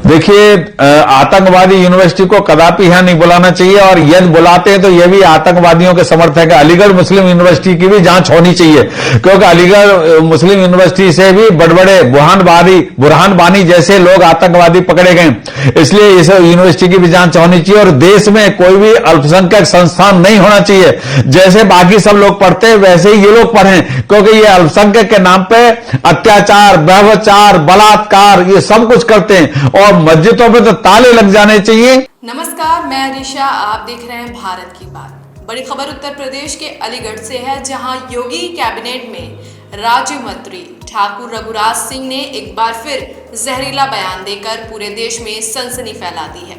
देखिए, आतंकवादी यूनिवर्सिटी को कदापि यहां नहीं बुलाना चाहिए, और यदि बुलाते हैं तो यह भी आतंकवादियों के समर्थक है। अलीगढ़ मुस्लिम यूनिवर्सिटी की भी जांच होनी चाहिए, क्योंकि अलीगढ़ मुस्लिम यूनिवर्सिटी से भी बड़े बड़े बुरहान बानी जैसे लोग आतंकवादी पकड़े गए। इसलिए इस यूनिवर्सिटी की भी जांच होनी चाहिए, और देश में कोई भी अल्पसंख्यक संस्थान नहीं होना चाहिए। जैसे बाकी सब लोग पढ़ते हैं वैसे ही ये लोग पढ़ें, क्योंकि ये अल्पसंख्यक के नाम पे अत्याचार, व्यभिचार, बलात्कार ये सब कुछ करते हैं, और मस्जिदों पे तो ताले लग जाने चाहिए। नमस्कार, मैं अरीशा, आप देख रहे हैं भारत की बात। बड़ी खबर उत्तर प्रदेश के अलीगढ़ से है, जहां योगी कैबिनेट में राज्य मंत्री ठाकुर रघुराज सिंह ने एक बार फिर जहरीला बयान देकर पूरे देश में सनसनी फैला दी है।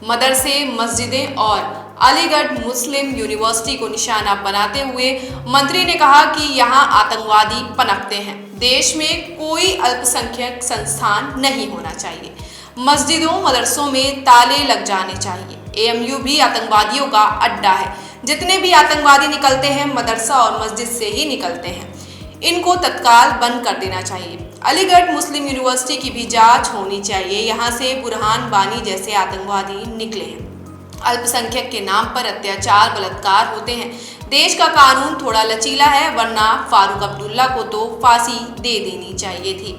मदरसे, मस्जिदें और अलीगढ़ मुस्लिम यूनिवर्सिटी को निशाना बनाते हुए मंत्री ने कहा कि यहां आतंकवादी पनपते हैं। देश में कोई अल्पसंख्यक संस्थान नहीं होना चाहिए। मस्जिदों, मदरसों में ताले लग जाने चाहिए। एएमयू भी आतंकवादियों का अड्डा है। जितने भी आतंकवादी निकलते हैं मदरसा और मस्जिद से ही निकलते हैं। इनको तत्काल बंद कर देना चाहिए। अलीगढ़ मुस्लिम यूनिवर्सिटी की भी जांच होनी चाहिए। यहाँ से बुरहान बानी जैसे आतंकवादी निकले हैं। अल्पसंख्यक के नाम पर अत्याचार, बलात्कार होते हैं। देश का कानून थोड़ा लचीला है, वरना फारूक अब्दुल्ला को तो फांसी दे देनी चाहिए थी।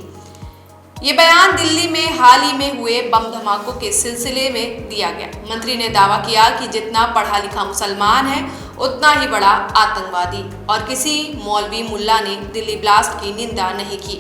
ये बयान दिल्ली में हाल ही में हुए बम धमाकों के सिलसिले में दिया गया। मंत्री ने दावा किया कि जितना पढ़ा लिखा मुसलमान है उतना ही बड़ा आतंकवादी, और किसी मौलवी मुल्ला ने दिल्ली ब्लास्ट की निंदा नहीं की।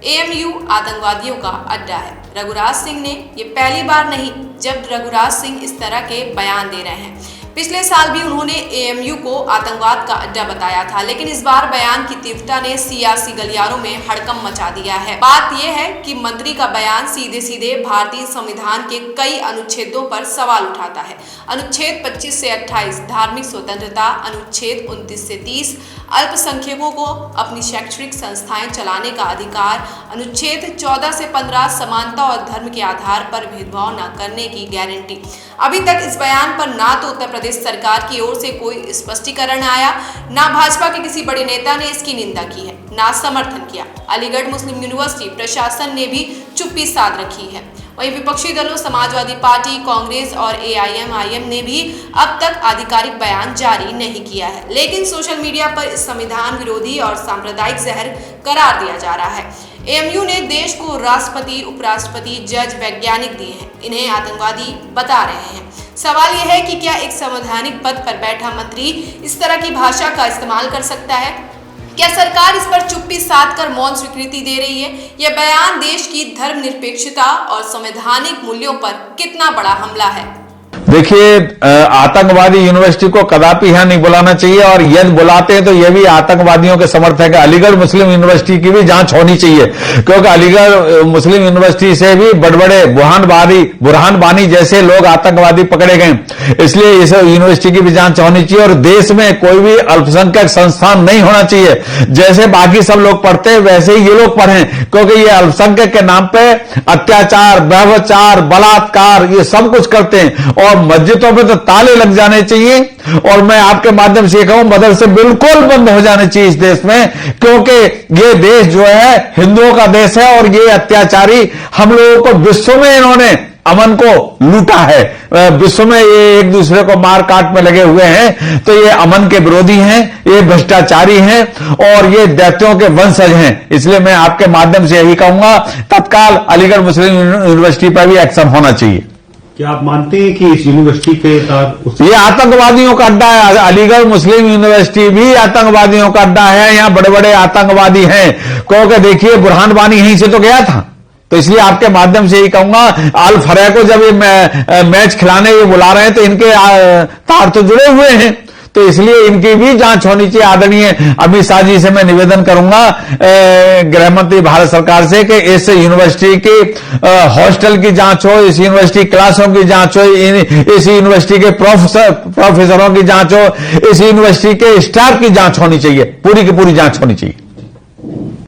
एएमयू आतंकवादियों का अड्डा है। रघुराज सिंह ने ये पहली बार नहीं जब रघुराज सिंह इस तरह के बयान दे रहे हैं। पिछले साल भी उन्होंने एएमयू को आतंकवाद का अड्डा बताया था, लेकिन इस बार बयान की तीव्रता ने सियासी गलियारों में हड़कंप मचा दिया है। बात यह है कि मंत्री का बयान सीधे सीधे भारतीय संविधान के कई अनुच्छेदों पर सवाल उठाता है। अनुच्छेद 25 से 28 धार्मिक स्वतंत्रता, अनुच्छेद 29 से 30 अल्पसंख्यकों को अपनी शैक्षणिक संस्थाएं चलाने का अधिकार, अनुच्छेद 14 से 15 समानता और धर्म के आधार पर भेदभाव न करने की गारंटी। अभी तक इस बयान पर ना तो उत्तर प्रदेश सरकार की ओर से कोई स्पष्टीकरण आया, ना भाजपा के किसी बड़े नेता ने इसकी निंदा की है, ना समर्थन किया। अलीगढ़ मुस्लिम यूनिवर्सिटी प्रशासन ने भी चुप्पी साध रखी है। वहीं विपक्षी दलों समाजवादी पार्टी, कांग्रेस और एआईएमआईएम ने भी अब तक आधिकारिक बयान जारी नहीं किया है, लेकिन सोशल मीडिया पर इस संविधान विरोधी और सांप्रदायिक जहर करार दिया जा रहा है। एएमयू ने देश को राष्ट्रपति, उपराष्ट्रपति, जज, वैज्ञानिक दिए हैं, इन्हें आतंकवादी बता रहे हैं। सवाल यह है कि क्या एक संवैधानिक पद पर बैठा मंत्री इस तरह की भाषा का इस्तेमाल कर सकता है? क्या सरकार इस पर चुप्पी साध कर मौन स्वीकृति दे रही है? यह बयान देश की धर्मनिरपेक्षता और संवैधानिक मूल्यों पर कितना बड़ा हमला है? देखिए, आतंकवादी यूनिवर्सिटी को कदापि यहां नहीं बुलाना चाहिए, और यदि बुलाते हैं तो यह भी आतंकवादियों के समर्थक है। अलीगढ़ मुस्लिम यूनिवर्सिटी की भी जांच होनी चाहिए, क्योंकि अलीगढ़ मुस्लिम यूनिवर्सिटी से भी बड़े बड़े बुरहान बानी जैसे लोग आतंकवादी पकड़े गए। इसलिए इस यूनिवर्सिटी की भी जांच होनी चाहिए, और देश में कोई भी अल्पसंख्यक संस्थान नहीं होना चाहिए। जैसे बाकी सब लोग पढ़ते हैं वैसे ही ये लोग पढ़ें, क्योंकि ये अल्पसंख्यक के नाम पे अत्याचार, व्यभिचार, बलात्कार ये सब कुछ करते हैं, और मस्जिदों पे तो ताले लग जाने चाहिए। और मैं आपके माध्यम से कहूं, मदरसे बिल्कुल बंद हो जाने चाहिए इस देश में, क्योंकि ये देश जो है हिंदुओं का देश है, और ये अत्याचारी हम लोगों को विश्व में इन्होंने अमन को लूटा है। विश्व में ये एक दूसरे को मार काट में लगे हुए हैं, तो ये अमन के विरोधी हैं, ये भ्रष्टाचारी हैं, और ये दैत्यों के वंशज हैं। इसलिए मैं आपके माध्यम से यही कहूंगा, तत्काल अलीगढ़ मुस्लिम यूनिवर्सिटी पर भी एक्शन होना चाहिए। क्या आप मानते हैं कि इस यूनिवर्सिटी के साथ ये आतंकवादियों का अड्डा है? अलीगढ़ मुस्लिम यूनिवर्सिटी भी आतंकवादियों का अड्डा है। यहाँ बड़े बड़े आतंकवादी हैं, क्योंकि देखिए बुरहान बानी यहीं से तो गया था। तो इसलिए आपके माध्यम से यही कहूंगा, अल फरह को जब ये मैच खिलाने ये बुला रहे हैं तो इनके तार तो जुड़े हुए हैं, तो इसलिए इनकी भी जांच होनी चाहिए। आदरणीय अमित शाह जी से मैं निवेदन करूंगा, गृह मंत्री भारत सरकार से, कि इस यूनिवर्सिटी की हॉस्टल की जांच हो, इस यूनिवर्सिटी क्लासों की जांच हो, इस यूनिवर्सिटी के प्रोफेसरों की जांच हो, इस यूनिवर्सिटी के स्टाफ की जांच होनी चाहिए, पूरी की पूरी जांच होनी चाहिए।